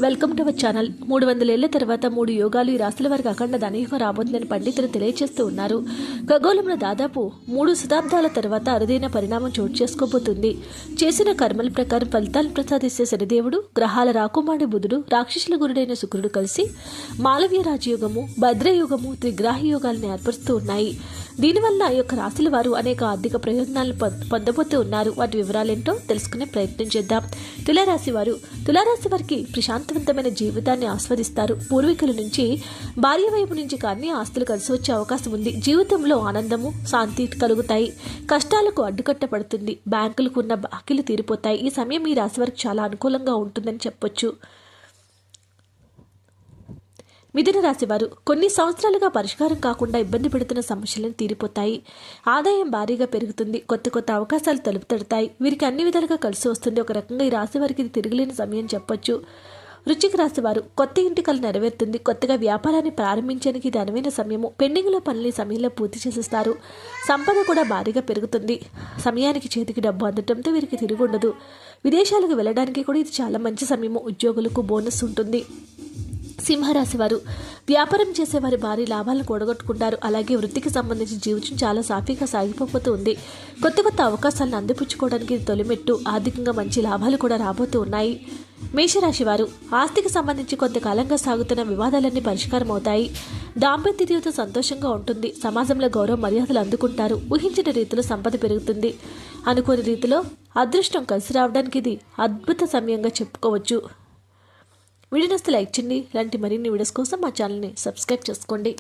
Welcome to our channel. 300 ఏళ్ల తర్వాత 3 యోగాలు ఈ రాశుల వారికి అఖండ ధనయుగం రాబోతుందని పండితులు తెలియజేస్తూ ఉన్నారు. ఖగోళంలో దాదాపు 3 శతాబ్దాల తర్వాత అరుదైన పరిణామం చోటు చేసుకోబోతుంది. చేసిన కర్మల ప్రకారం ఫలితాలను ప్రసాదిస్తే శనిదేవుడు, గ్రహాల రాకుమారుడు బుధుడు, రాక్షసుల గురుడైన శుక్రుడు కలిసి మాలవ్య రాజయోగము, భద్రయుగము, త్రిగ్రాహి యోగాలను ఏర్పరుస్తూ ఉన్నాయి. దీనివల్ల ఈ యొక్క రాశుల వారు అనేక ఆర్థిక ప్రయోజనాలను పొందబోతూ ఉన్నారు. వాటి వివరాలేంటో తెలుసుకునే ప్రయత్నం చేద్దాం. తులారాశి వారికి ప్రశాంతవంతమైన జీవితాన్ని ఆస్వాదిస్తారు. పూర్వీకుల నుంచి, భార్య వైపు నుంచి కానీ ఆస్తులు కలిసి వచ్చే అవకాశం ఉంది. జీవితంలో ఆనందము, శాంతి కలుగుతాయి. కష్టాలకు అడ్డుకట్ట పడుతుంది. బ్యాంకులకు ఉన్న బాకీలు తీరిపోతాయి. ఈ సమయం ఈ రాశి వారికి చాలా అనుకూలంగా ఉంటుందని చెప్పొచ్చు. మిథున రాశి వారు కొన్ని సంవత్సరాలుగా పరిష్కారం కాకుండా ఇబ్బంది పెడుతున్న సమస్యలను తీరిపోతాయి. ఆదాయం భారీగా పెరుగుతుంది. కొత్త అవకాశాలు తలుపు తడతాయి. వీరికి అన్ని విధాలుగా కలిసి వస్తుంది. ఒక రకంగా ఈ రాశి వారికి ఇది తిరగలేని సమయం చెప్పొచ్చు. వృశ్చిక రాశి వారు కొత్త ఇంటి కల నెరవేరుతుంది. కొత్తగా వ్యాపారాన్ని ప్రారంభించడానికి ఇది అనువైన సమయము. పెండింగ్లో పనులు సమయంలో పూర్తి చేసేస్తారు. సంపద కూడా భారీగా పెరుగుతుంది. సమయానికి చేతికి డబ్బు అందటంతో వీరికి తిరిగి ఉండదు. విదేశాలకు వెళ్ళడానికి కూడా ఇది చాలా మంచి సమయము. ఉద్యోగులకు బోనస్ ఉంటుంది. సింహరాశి వారు వ్యాపారం చేసేవారి భారీ లాభాలను కూడగొట్టుకుంటారు. అలాగే వృత్తికి సంబంధించిన జీవితం చాలా సాఫీగా సాగిపోతూ ఉంది. కొత్త అవకాశాలను అందిపుచ్చుకోవడానికి ఇది తొలిమెట్టు. ఆర్థికంగా మంచి లాభాలు కూడా రాబోతూ ఉన్నాయి. మేషరాశి వారు ఆస్తికి సంబంధించి కొంతకాలంగా సాగుతున్న వివాదాలన్నీ పరిష్కారం అవుతాయి. దాంపత్య జీవితం సంతోషంగా ఉంటుంది. సమాజంలో గౌరవ మర్యాదలు అందుకుంటారు. ఊహించిన రీతిలో సంపద పెరుగుతుంది. అనుకోని రీతిలో అదృష్టం కలిసి రావడానికి ఇది అద్భుత సమయంగా చెప్పుకోవచ్చు. వీడియోని లైక్ చేయండి. ఇలాంటి మరిన్ని వీడియోస్ కోసం మా ఛానల్ని సబ్స్క్రైబ్ చేసుకోండి.